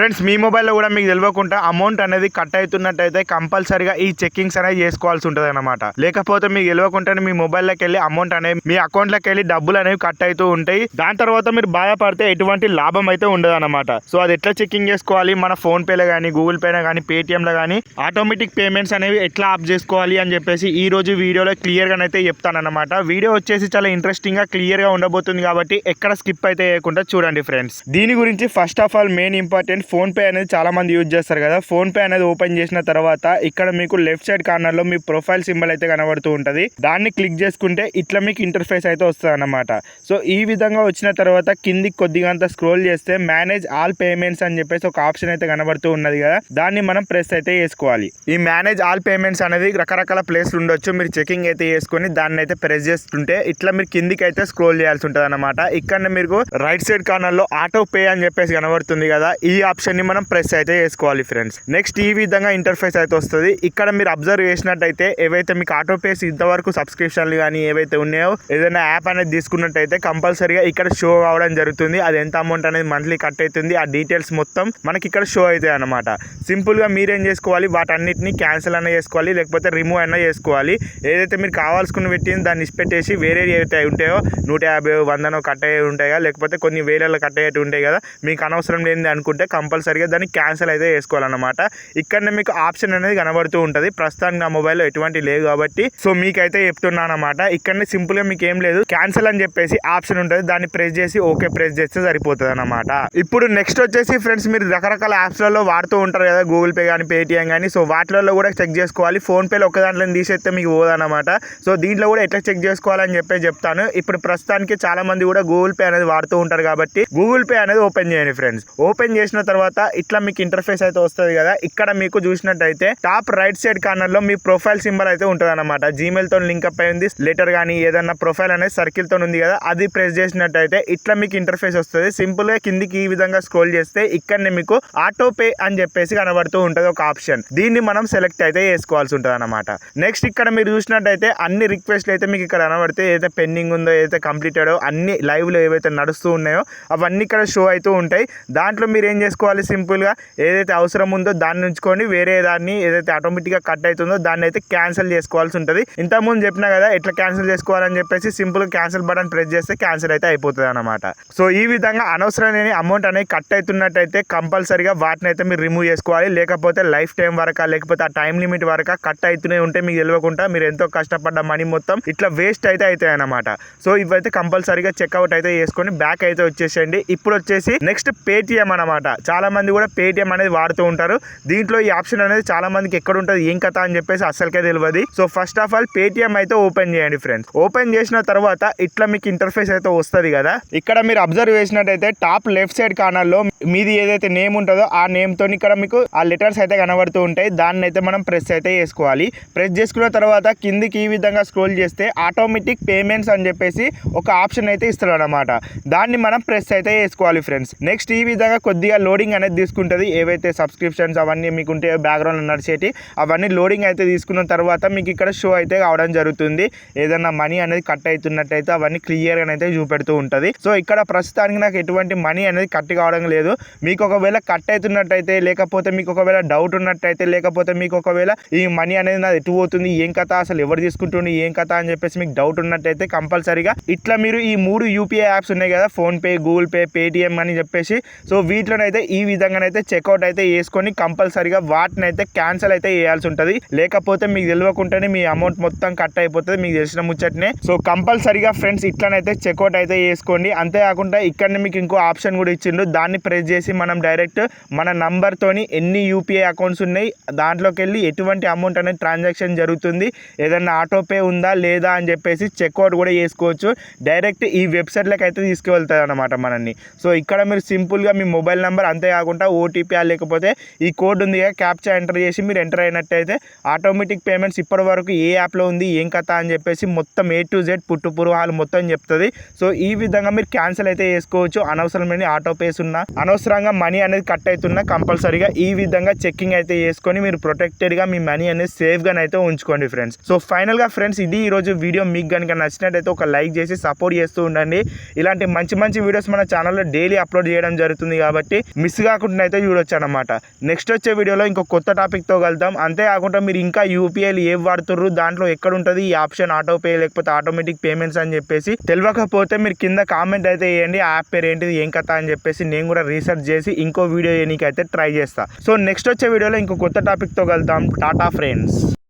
Friends మీ మొబైల్లో కూడా మీకు తెలియకుండా అమౌంట్ అనేది కట్ అవుతున్నట్టయితే కంపల్సరీగా ఈ చెక్కింగ్స్ అనేది చేసుకోవాల్సి ఉంటుంది అనమాట. లేకపోతే మీకు తెలియకుండానే మీ మొబైల్లోకి వెళ్ళి అమౌంట్ అనేది మీ అకౌంట్లోకి వెళ్ళి డబ్బులు అనేవి కట్ అవుతూ ఉంటాయి. దాని తర్వాత మీరు బాధపడితే ఎటువంటి లాభం అయితే ఉండదు అనమాట. సో అది ఎట్లా చెక్కింగ్ చేసుకోవాలి, మన ఫోన్ పేలో కానీ గూగుల్ పేలో కానీ పేటిఎంలో కానీ ఆటోమేటిక్ పేమెంట్స్ అనేవి ఎట్లా ఆఫ్ చేసుకోవాలి అని చెప్పేసి ఈ రోజు వీడియోలో క్లియర్గా అయితే చెప్తానన్నమాట. వీడియో వచ్చేసి చాలా ఇంట్రెస్టింగ్ గా క్లియర్ గా ఉండబోతుంది కాబట్టి ఎక్కడ స్కిప్ అయితే చేయకుండా చూడండి ఫ్రెండ్స్. దీని గురించి first of all main important, phone pay అనేది చాలా మంది యూజ్ చేస్తారు కదా. ఫోన్ పే అనేది ఓపెన్ చేసిన తర్వాత ఇక్కడ మీకు లెఫ్ట్ సైడ్ కార్నర్ లో మీ ప్రొఫైల్ సింబల్ అయితే కనబడుతూ ఉంటది. దాన్ని క్లిక్ చేసుకుంటే ఇట్లా మీకు ఇంటర్ఫేస్ అయితే వస్తుంది అన్నమాట. సో ఈ విధంగా వచ్చిన తర్వాత కిందికి కొద్దిగా అంతా స్క్రోల్ చేస్తే మేనేజ్ ఆల్ పేమెంట్స్ అని చెప్పేసి ఒక ఆప్షన్ అయితే కనబడుతూ ఉన్నది కదా. దాన్ని మనం ప్రెస్ అయితే చేసుకోవాలి. ఈ మేనేజ్ ఆల్ పేమెంట్స్ అనేది రకరకాల ప్లేస్లు ఉండొచ్చు. మీరు చెకింగ్ అయితే చేసుకొని దాన్ని అయితే ప్రెస్ చేస్తుంటే ఇట్లా మీరు కిందికి అయితే స్క్రోల్ చేయాల్సి ఉంటుంది అనమాట. ఇక్కడ మీకు రైట్ సైడ్ కార్నర్ లో ఆటో పే అని చెప్పేసి కనబడుతుంది కదా. ఈ ఆప్షన్ ని మనం ప్రెస్ అయితే చేసుకోవాలి ఫ్రెండ్స్. నెక్స్ట్ ఈ విధంగా ఇంటర్ఫేస్ అయితే వస్తుంది. ఇక్కడ మీరు అబ్జర్వ్ చేసినట్టయితే ఏవైతే మీకు ఆటో పేస్ ఇంతవరకు సబ్స్క్రిప్షన్లు కానీ ఏవైతే ఉన్నాయో ఏదైనా యాప్ అనేది తీసుకున్నట్టయితే కంపల్సరీగా ఇక్కడ షో అవడం జరుగుతుంది. అది ఎంత అమౌంట్ అనేది మంత్లీ కట్ అవుతుంది ఆ డీటెయిల్స్ మొత్తం మనకి ఇక్కడ షో అవుతాయి అనమాట. సింపుల్ గా మీరేం చేసుకోవాలి, వాటన్నిటిని క్యాన్సిల్ అయినా చేసుకోవాలి, లేకపోతే రిమూవ్ అయినా చేసుకోవాలి. ఏదైతే మీరు కావాల్సుకుని పెట్టింది దాన్ని ఇచ్చిపెట్టేసి వేరే ఏవైతే ఉంటాయో 150 100 కట్ అయ్యి ఉంటాయి కదా, లేకపోతే కొన్ని వేలలో కట్ అయ్యేవి ఉంటాయి కదా, మీకు అనవసరం లేనిది అనుకుంటే కంపల్సరీగా దాన్ని క్యాన్సిల్ అయితే చేసుకోవాలన్నమాట. ఇక్కడనే మీకు ఆప్షన్ అనేది కనబడుతూ ఉంటుంది. ప్రస్తుతానికి నా మొబైల్లో ఎటువంటి లేవు కాబట్టి సో మీకైతే చెప్తున్నాను అనమాట. ఇక్కడనే సింపుల్ గా మీకు ఏం లేదు, క్యాన్సిల్ అని చెప్పేసి ఆప్షన్ ఉంటుంది. దాన్ని ప్రెస్ చేసి ఓకే ప్రెస్ చేస్తే సరిపోతుంది అనమాట. ఇప్పుడు నెక్స్ట్ వచ్చేసి ఫ్రెండ్స్ మీరు రకరకాల యాప్స్లలో వాడుతూ ఉంటారు కదా, గూగుల్ పే కానీ పేటిఎం కానీ. సో వాటిలలో కూడా చెక్ చేసుకోవాలి. ఫోన్ పేలో ఒక దాంట్లో తీసేస్తే మీకు పోదన్నమాట. సో దీంట్లో కూడా ఎట్లా చెక్ చేసుకోవాలని చెప్పి చెప్తాను. ఇప్పుడు ప్రస్తుతానికి చాలా మంది కూడా గూగుల్ పే అనేది వాడుతూ ఉంటారు కాబట్టి గూగుల్ పే అనేది ఓపెన్ చేయండి ఫ్రెండ్స్. ఓపెన్ చేసిన తర్వాత ఇట్లా మీకు ఇంటర్ఫేస్ అయితే వస్తుంది కదా. ఇక్కడ మీకు చూసినట్టయితే టాప్ రైట్ సైడ్ కార్నర్ లో మీ ప్రొఫైల్ సింబల్ అయితే ఉంటుంది అనమాట. జీమెయిల్ తో లింక్ అప్ అయింది, లెటర్ కానీ ఏదన్నా ప్రొఫైల్ అనేది సర్కిల్ తో ఉంది కదా, అది ప్రెస్ చేసినట్టయితే ఇట్లా మీకు ఇంటర్ఫేస్ వస్తుంది. సింపుల్ గా కిందికి ఈ విధంగా స్క్రోల్ చేస్తే ఇక్కడనే మీకు ఆటో పే అని చెప్పేసి కనబడుతూ ఉంటుంది ఒక ఆప్షన్. దీన్ని మనం సెలెక్ట్ అయితే చేసుకోవాల్సి ఉంటుంది అనమాట. నెక్స్ట్ ఇక్కడ మీరు చూసినట్టయితే అన్ని రిక్వెస్ట్లు అయితే మీకు ఇక్కడ కనబడితే ఏదైతే పెండింగ్ ఉందో ఏదైతే కంప్లీటెడో అన్ని లైవ్ లో ఏవైతే నడుస్తూ ఉన్నాయో అవన్నీ ఇక్కడ షో అవుతూ ఉంటాయి. దాంట్లో మీరు ఏం చేసుకోవాలి, సింపుల్ గా ఏదైతే అవసరం ఉందో దాన్ని ఉంచుకొని వేరే దాన్ని ఏదైతే ఆటోమేటిక్ గా కట్ అవుతుందో దాన్ని అయితే క్యాన్సిల్ చేసుకోవాల్సి ఉంటుంది. ఇంతకుముందు చెప్పినా కదా ఎట్లా క్యాన్సిల్ చేసుకోవాలని చెప్పేసి సింపుల్ గా క్యాన్సిల్ బటన్ ప్రెస్ చేస్తే క్యాన్సిల్ అయితే అయిపోతుంది అనమాట. సో ఈ విధంగా అనవసరమైన అమౌంట్ అనేది కట్ అవుతున్నట్టయితే కంపల్సరీగా వాటిని అయితే మీరు రిమూవ్ చేసుకోవాలి. లేకపోతే లైఫ్ టైం వరకు లేకపోతే ఆ టైం లిమిట్ వరకు కట్ అవుతూనే ఉంటే మీకు తెలియకుండా మీరు ఎంతో కష్టపడ్డ మనీ మొత్తం ఇట్లా వేస్ట్ అయితే అవుతాయి అనమాట. సో ఇవైతే కంపల్సరీగా చెక్అవుట్ అయితే చేసుకొని బ్యాక్ అయితే వచ్చేసేయండి. ఇప్పుడు వచ్చేసి నెక్స్ట్ పేటిఎం అనమాట. చాలా మంది కూడా పేటిఎం అనేది వాడుతూ ఉంటారు. దీంట్లో ఈ ఆప్షన్ అనేది చాలా మందికి ఎక్కడ ఉంటుంది ఏం కథ అని చెప్పేసి అస్సలకే తెలియదు. So first of all Paytm అయితే ఓపెన్ చేయండి ఫ్రెండ్స్. ఓపెన్ చేసిన తర్వాత ఇట్లా మీకు ఇంటర్ఫేస్ అయితే వస్తుంది కదా. ఇక్కడ మీరు అబ్జర్వ్ చేసినట్టయితే టాప్ లెఫ్ట్ సైడ్ కార్నర్ లో మీది ఏదైతే నేమ్ ఉంటుందో ఆ నేమ్ తోని ఇక్కడ మీకు ఆ లెటర్స్ అయితే కనబడుతూ ఉంటాయి. దాన్ని అయితే మనం ప్రెస్ అయితే చేసుకోవాలి. ప్రెస్ చేసుకున్న తర్వాత కిందికి ఈ విధంగా స్క్రోల్ చేస్తే ఆటోమేటిక్ పేమెంట్స్ అని చెప్పేసి ఒక ఆప్షన్ అయితే ఇస్తారు అనమాట. దాన్ని మనం ప్రెస్ అయితే చేసుకోవాలి ఫ్రెండ్స్. నెక్స్ట్ ఈ విధంగా కొద్దిగా లోడింగ్ అనేది తీసుకుంటుంది. ఏవైతే సబ్స్క్రిప్షన్స్ అవన్నీ మీకు ఉంటే బ్యాక్గ్రౌండ్ నడిచేటి అవన్నీ లోడింగ్ అయితే తీసుకున్న తర్వాత మీకు ఇక్కడ షో అయితే కావడం జరుగుతుంది. ఏదన్నా మనీ అనేది కట్ అవుతున్నట్టయితే అవన్నీ క్లియర్గా అయితే చూపెడుతూ ఉంటుంది. సో ఇక్కడ ప్రస్తుతానికి నాకు ఎటువంటి మనీ అనేది కట్ కావడం లేదు. మీకు ఒకవేళ కట్ అవుతున్నట్టయితే లేకపోతే మీకు ఒకవేళ డౌట్ ఉన్నట్టయితే లేకపోతే మీకు ఒకవేళ ఈ మనీ అనేది నాది ఎటు పోతుంది ఏం కథ అసలు ఎవరు తీసుకుంటుంది ఏం కథ అని చెప్పేసి మీకు డౌట్ ఉన్నట్టయితే కంపల్సరీగా ఇట్లా మీరు ఈ 3 యూపీఐ యాప్స్ ఉన్నాయి కదా, phone pay Google pay Paytm అని చెప్పేసి. సో వీటిలోనైతే ఈ విధంగానైతే చెక్అవుట్ అయితే చేసుకొని కంపల్సరీగా వాటిని అయితే క్యాన్సిల్ అయితే చేయాల్సి ఉంటుంది. లేకపోతే మీకు తెలియకుండానే మీ అమౌంట్ మొత్తం కట్ అయిపోతుంది మీకు తెలిసిన ముచ్చటనే. సో కంపల్సరీగా ఫ్రెండ్స్ ఇట్లనైతే చెక్అవుట్ అయితే చేసుకోండి. అంతేకాకుండా ఇక్కడ మీకు ఇంకో ఆప్షన్ కూడా ఇచ్చిండు. దాన్ని ప్రెస్ చేసి మనం డైరెక్ట్ మన నంబర్ తోని ఎన్ని యూపీఐ అకౌంట్స్ ఉన్నాయి దాంట్లోకి వెళ్ళి ఎటువంటి అమౌంట్ అనేది ట్రాన్సాక్షన్ జరుగుతుంది, ఏదన్నా ఆటో పే ఉందా లేదా అని చెప్పేసి చెక్అవుట్ కూడా చేసుకోవచ్చు. డైరెక్ట్ ఈ వెబ్సైట్లోకి అయితే తీసుకువెళ్తుంది అనమాట మనల్ని. సో ఇక్కడ మీరు సింపుల్గా మీ మొబైల్ నెంబర్ అంతేకాకుండా ఓటీపీ లేకపోతే ఈ కోడ్ ఉంది కదా క్యాప్చా ఎంటర్ చేసి మీరు ఎంటర్ అయినట్టయితే ఆటోమేటిక్ పేమెంట్స్ ఇప్పటి వరకు ఏ యాప్లో ఉంది ఏం కథ అని చెప్పేసి మొత్తం A to Z పుట్టు పూర్వాలు మొత్తం చెప్తుంది. సో ఈ విధంగా మీరు క్యాన్సిల్ అయితే చేసుకోవచ్చు. అనవసరమైన ఆటో పేస్ ఉన్నా అనవసరంగా మనీ అనేది కట్ అవుతున్నా కంపల్సరీగా ఈ విధంగా చెక్కింగ్ అయితే చేసుకొని మీరు ప్రొటెక్టెడ్గా మీ మనీ అనేది సేఫ్గా అయితే ఉంచుకోండి ఫ్రెండ్స్. సో ఫైనల్గా ఫ్రెండ్స్ ఇది ఈరోజు వీడియో మీకు కనుక నచ్చినట్టయితే ఒక లైక్ చేసి సపోర్ట్ చేస్తూ ఉండండి. ఇలాంటి మంచి మంచి వీడియోస్ మన ఛానల్లో డైలీ అప్లోడ్ చేయడం జరుగుతుంది కాబట్టి మిస్ మిస్ కాకుండా అయితే చూడొచ్చు అనమాట. నెక్స్ట్ వచ్చే వీడియోలో ఇంకో కొత్త టాపిక్తో కలుద్దాం. అంతేకాకుండా మీరు ఇంకా యూపీఐలు ఏం వాడుతుర్రు, దాంట్లో ఎక్కడ ఉంటుంది ఈ ఆప్షన్ ఆటో పే లేకపోతే ఆటోమేటిక్ పేమెంట్స్ అని చెప్పేసి తెలియకపోతే మీరు కింద కామెంట్ అయితే వేయండి. ఆ యాప్ పేరు ఏంటిది, ఏం కథ అని చెప్పేసి నేను కూడా రీసెర్చ్ చేసి ఇంకో వీడియో చేయడానికి అయితే ట్రై చేస్తా. సో నెక్స్ట్ వచ్చే వీడియోలో ఇంకో కొత్త టాపిక్తో కలుద్దాం. టాటా ఫ్రెండ్స్.